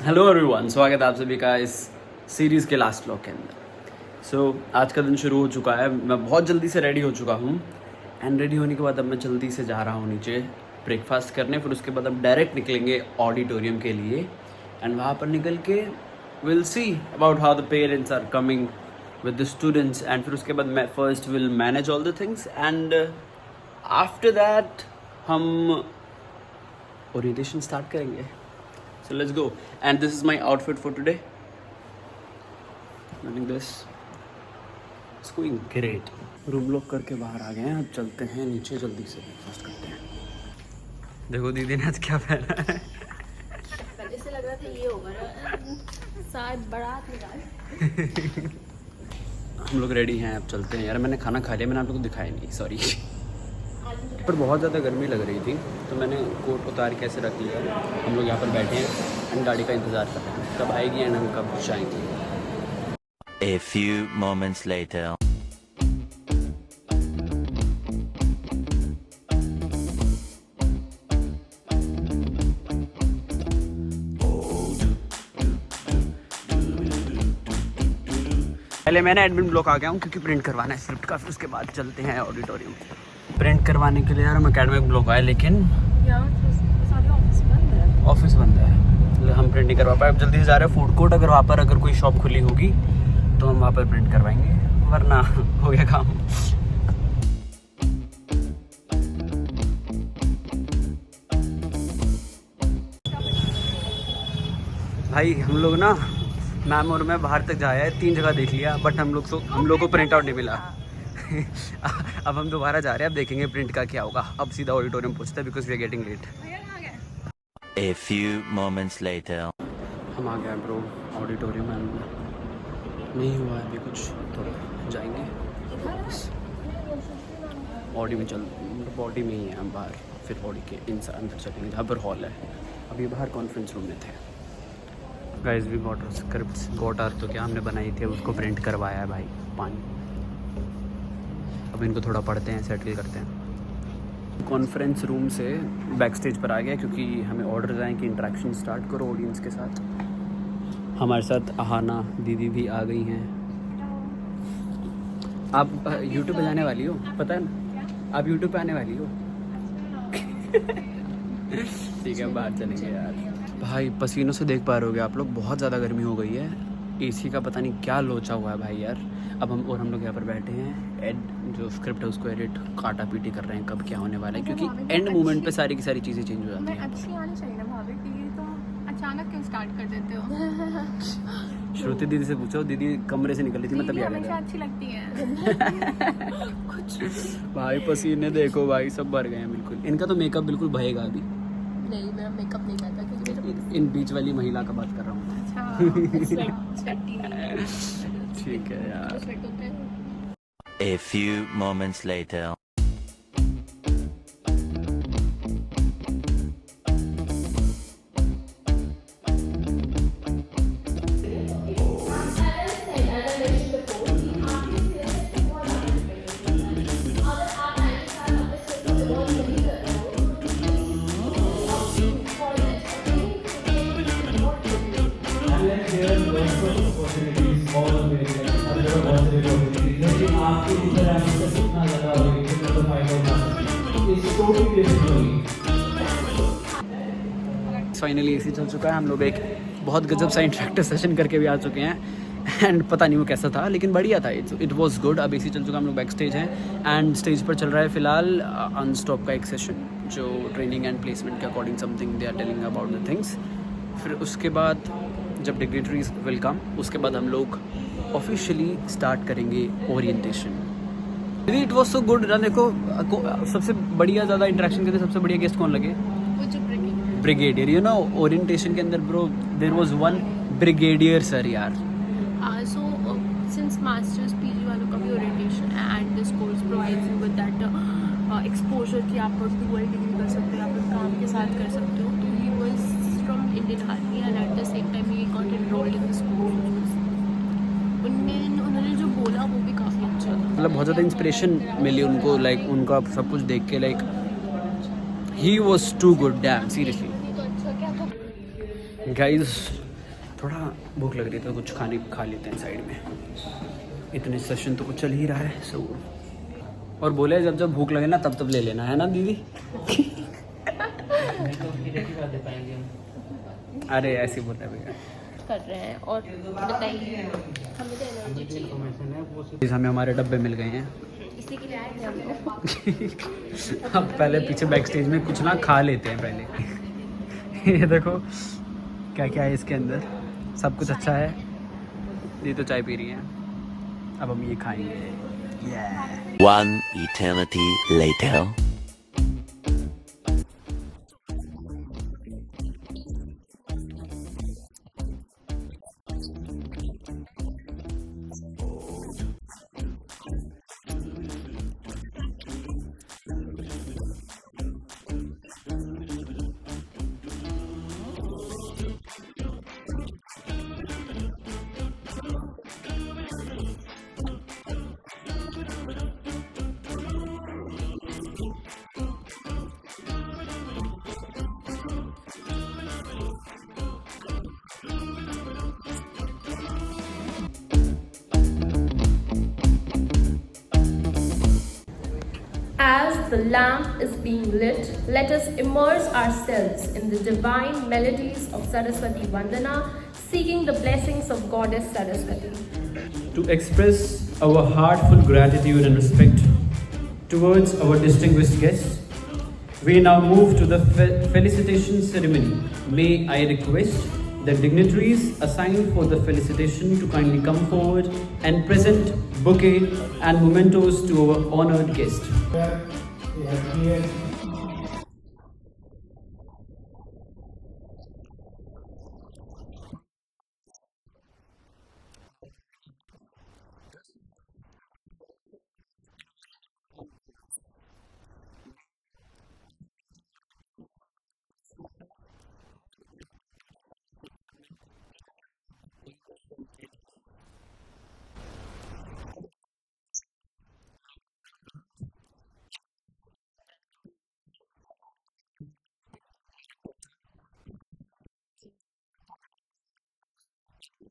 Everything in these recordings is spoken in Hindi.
हेलो एवरीवन, स्वागत है आप सभी का इस सीरीज़ के लास्ट व्लॉग के अंदर। आज का दिन शुरू हो चुका है। मैं बहुत जल्दी से रेडी हो चुका हूँ एंड रेडी होने के बाद अब मैं जल्दी से जा रहा हूँ नीचे ब्रेकफास्ट करने। फिर उसके बाद हम डायरेक्ट निकलेंगे ऑडिटोरियम के लिए एंड वहाँ पर निकल के will see about how the parents are coming with the students and फिर उसके बाद मैं first will manage all the things and after that हम ओरिएंटेशन स्टार्ट करेंगे। So let's go. And this is my outfit for today. Running this. It's going great. Room lock करके बाहर आ गए हैं। अब चलते हैं नीचे जल्दी से ब्रेकफास्ट करते हैं। देखो दीदी ने आज क्या पहना है। पहले से लग रहा था ये होगा ना, शायद बारात निकाल। हम लोग रेडी हैं, अब चलते हैं। यार मैंने खाना खा लिया, मैंने आप लोग को दिखाया नहीं, सॉरी। पर बहुत ज़्यादा गर्मी लग रही थी तो मैंने कोट उतार के ऐसे रख लिया। हम लोग यहाँ पर बैठे हैं एंड गाड़ी का इंतज़ार कर रहे हैं कब आएगी एंड हम कब जाएंगे। A few moments later. पहले मैंने एडमिन ब्लॉक आ गया हूँ क्योंकि प्रिंट करवाना है स्क्रिप्ट का। फिर उसके बाद चलते हैं ऑडिटोरियम। प्रिंट करवाने के लिए यार हम एकेडमिक ब्लॉक आए लेकिन ऑफिस बंद है, हम प्रिंट नहीं करवा पाए। अब जल्दी से जा रहे हैं फूड कोर्ट। अगर वहाँ पर कोई शॉप खुली होगी तो हम वहाँ पर प्रिंट करवाएंगे, वरना हो गया काम। भाई हम लोग ना मैम और मैं बाहर तक जाया है, 3 जगह देख लिया बट हम लोग को प्रिंट आउट नहीं मिला। अब हम दोबारा जा रहे हैं, अब देखेंगे प्रिंट का क्या होगा। अब सीधा ऑडिटोरियम पहुंचते हैं because we are getting late. A few moments later. हम आ गए ब्रो ऑडिटोरियम में। नहीं हुआ है अभी कुछ, तो जाएंगे बॉडी में बॉडी में ही है हम बाहर, फिर बॉडी के अंदर चलेंगे जहाँ पर हॉल है। अभी बाहर कॉन्फ्रेंस रूम में थे। Guys we got scripts, got are तो क्या हमने बनाई थी, उसको प्रिंट करवाया है भाई पानी। अब इनको थोड़ा पढ़ते हैं, सेटल करते हैं। कॉन्फ्रेंस रूम से बैक स्टेज पर आ गया क्योंकि हमें ऑर्डर आए कि इंटरेक्शन स्टार्ट करो ऑडियंस के साथ। हमारे साथ अहाना दीदी भी आ गई हैं। आप यूट्यूब पे जाने वाली हो, पता है ना? आप यूट्यूब पे आने वाली हो। ठीक है, बाहर चलेंगे यार। भाई पसीनों से देख पा रहे होगे आप लोग, बहुत ज़्यादा गर्मी हो गई है। एसी का पता नहीं क्या लोचा हुआ है भाई यार। अब हम लोग यहाँ पर बैठे हैं, जो स्क्रिप्ट है उसको एडिट काटा पीटी कर रहे हैं कब क्या होने वाला है, क्योंकि एंड मोमेंट पे सारी की सारी चीज़ें चेंज हो जाती हैं। अच्छी आनी चाहिए ना भाभी, कि ये तो अचानक क्यों स्टार्ट कर देते हो? श्रुति दीदी से पूछो, दीदी कमरे से निकल रही थी, मैं तभी आ गया। अच्छी लगती है। कुछ भाई पसीने देखो भाई, सब भर गए हैं बिल्कुल। इनका तो मेकअप बिल्कुल बहेगा अभी। नहीं, मेरा मेकअप नहीं करता क्योंकि इन बीच वाली महिला का बात कर रहा हूँ। ठीक है यार। A few moments later. Finally AC चल चुका है। हम लोग एक बहुत गजब सा इंटरेक्टिव सेशन करके भी आ चुके हैं एंड पता नहीं वो कैसा था लेकिन बढ़िया था। It was good. अब एसी चल चुका, हम लोग बैक स्टेज हैं एंड स्टेज पर चल रहा है फिलहाल अनस्टॉप का एक सेशन, जो ट्रेनिंग एंड प्लेसमेंट के according something they are telling about the things. फिर उसके बाद जब डिग्नेटरीज विल कम, उसके बाद हम लोग ऑफिशियली स्टार्ट करेंगे orientation. It was so good ना। देखो सबसे बढ़िया ज़्यादा इंटरेक्शन करते सबसे बढ़िया गेस्ट कौन लगे? ब्रिगेडियर। यू नो ओरिएंटेशन के अंदर bro there was one brigadier sir यार। सो सिंस मास्टर्स पीजी वालों का भी orientation and this course provides you with that exposure कि आप डुअल डिग्री कर सकते हो, आप काम के साथ कर सकते हो। तो he was from Indian army and at the same time he got enrolled in this course. उन्होंने जो बोला वो भी काफ़ी अच्छा था। मतलब बहुत ज़्यादा इंस्पिरेशन मिली उनको, लाइक उनका सब कुछ देख के, like he was too good damn seriously. Guys थोड़ा भूख लग रही है तो कुछ खाने खा लेते हैं साइड में, इतने सेशन तो कुछ चल ही रहा है। सो और बोले जब जब भूख लगे ना तब तब ले लेना, है ना दीदी? अरे ऐसे ही बोलता है भैया। कर रहे हैं। और बताइए, हमें तो एनर्जी चाहिए। हमें हमारे डब्बे मिल गए हैं। इसी के लिए आए थे हम लोग। अब पहले पीछे बैक स्टेज में कुछ ना खा लेते हैं पहले। ये देखो क्या क्या है इसके अंदर, सब कुछ अच्छा है। ये तो चाय पी रही हैं, अब हम ये खाएंगे। One eternity later. As the lamp is being lit, let us immerse ourselves in the divine melodies of Saraswati Vandana, seeking the blessings of Goddess Saraswati. To express our heartfelt gratitude and respect towards our distinguished guests, we now move to the felicitation ceremony. May I request the dignitaries assigned for the felicitation to kindly come forward and present bouquet and mementos to our honored guest.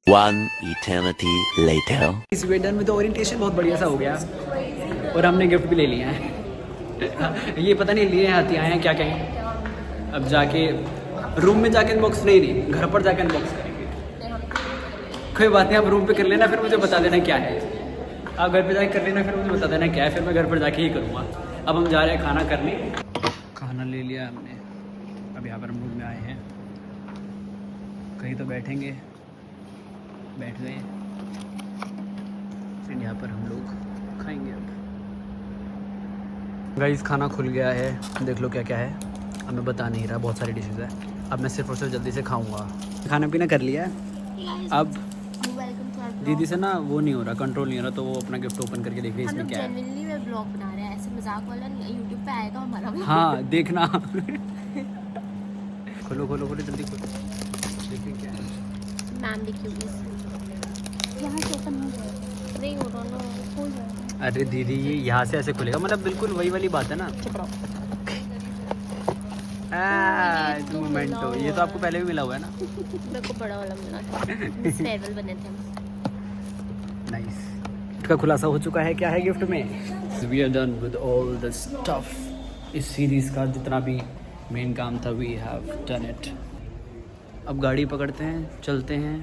One eternity later. इस वे डन विद ओरिएंटेशन बहुत बढ़िया सा हो गया और हमने गिफ्ट भी ले लिया है। ये पता नहीं लिए हाथी आए हैं क्या कहें। अब जाके रूम में जाके अनबॉक्स नहीं घर पर जाके अनबॉक्स करेंगे। कोई बात नहीं, आप रूम पे कर लेना, फिर मुझे बता देना क्या है। आप घर पे जाके कर लेना, फिर मुझे बता देना क्या है, फिर मैं घर पर जाके ही करूँगा। अब हम जा रहे हैं खाना करने। खाना ले लिया हमने, अब यहाँ पर हम रूम में आए हैं, कहीं तो बैठेंगे। बैठ गए, फिर यहाँ पर हम लोग खाएंगे। अब गाइस खाना खुल गया है, देख लो क्या क्या है। हमें बता नहीं रहा, बहुत सारी डिशेज है। अब मैं सिर्फ और सिर्फ जल्दी से खाऊंगा। खाना पीना कर लिया है, अब दीदी से ना वो नहीं हो रहा, कंट्रोल नहीं हो रहा, तो वो अपना गिफ्ट ओपन करके देख रही है इसमें क्या है। जेन्युइनली मैं ब्लॉग बना रहे हैं, ऐसे मजाक वाला नहीं है। YouTube पे आएगा हमारा ब्लॉग। हाँ देखना। खोलो खोलो खोलो जल्दी खोलो, देखिए क्या है। मैम देखिए यहाँ से ओपन नहीं हो रहा ना, खोल रहा है। अरे दीदी ये यहाँ से ऐसे खुलेगा, मतलब बिल्कुल वही वाली बात है ना। मोमेंटो, ये तो आपको पहले भी मिला हुआ है ना। मेरे को बड़ा वाला मिला था, फेयरवेल बने थे हम। नाइस, इसका खुलासा हो चुका है क्या है गिफ्ट में। We are done with all the stuff. इस सीरीज का जितना भी मेन काम था, वी हैव डन इट। अब गाड़ी पकड़ते हैं, चलते हैं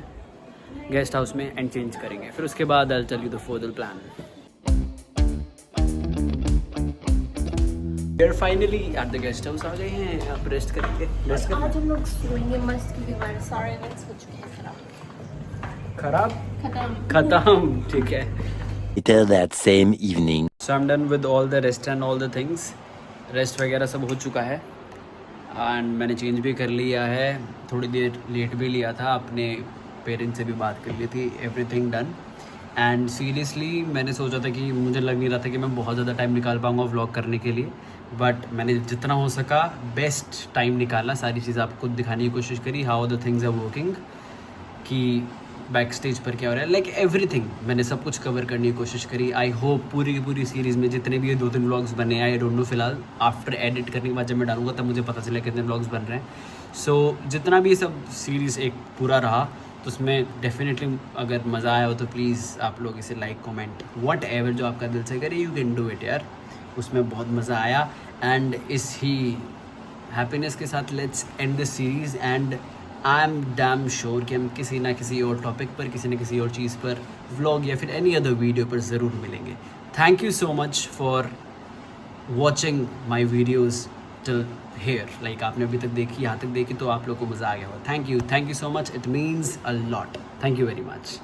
गेस्ट हाउस में एंड चेंज करेंगे, फिर उसके बाद I will tell you the further plan. We are finally at the guest house, आ गए हैं। आप रेस्ट करेंगे? रेस्ट आज हम लोग सोएंगे मस्त, क्योंकि हमारे सारे इवेंट्स हो चुके हैं खराब खत्म। खत्म, ठीक है। Later that same evening. So I am done with all the rest and all the things. Rest वगैरह सब हो चुका है एंड मैंने चेंज भी कर लिया है। थोड़ी देर लेट भी लिया था, अपने पेरेंट्स से भी बात कर ली थी। एवरीथिंग डन एंड सीरियसली मैंने सोचा था कि मुझे लग नहीं रहा था कि मैं बहुत ज़्यादा टाइम निकाल पाऊँगा व्लॉग करने के लिए, बट मैंने जितना हो सका बेस्ट टाइम निकाला। सारी चीज़ आपको दिखाने की कोशिश करी, how the things are working, कि बैक स्टेज पर क्या हो रहा है, लाइक एवरीथिंग मैंने सब कुछ कवर करने की कोशिश करी। आई होप पूरी की पूरी सीरीज़ में जितने भी ये 2-3 व्लॉग्स बने, आई डोंट नो, फिलहाल आफ्टर एडिट करने के बाद जब मैं डालूंगा तब मुझे पता चले कितने व्लॉग्स बन रहे हैं। सो जितना भी ये सब सीरीज़ एक पूरा रहा तो उसमें डेफिनेटली अगर मज़ा आया हो तो प्लीज़ आप लोग इसे लाइक कमेंट वट एवर जो आपका दिल से करे, यू कैन डू इट यार। उसमें बहुत मज़ा आया एंड इस ही हैप्पीनेस के साथ let's end this series and I am damn sure कि हम किसी ना किसी और टॉपिक पर, किसी न किसी और चीज़ पर, व्लॉग या फिर एनी अदर वीडियो पर ज़रूर मिलेंगे। Thank you so much for watching my videos till here. Like आपने अभी तक देखी, यहाँ तक देखी तो आप लोग को मज़ा आ गया होगा। Thank you so much, it means a lot. Thank you very much.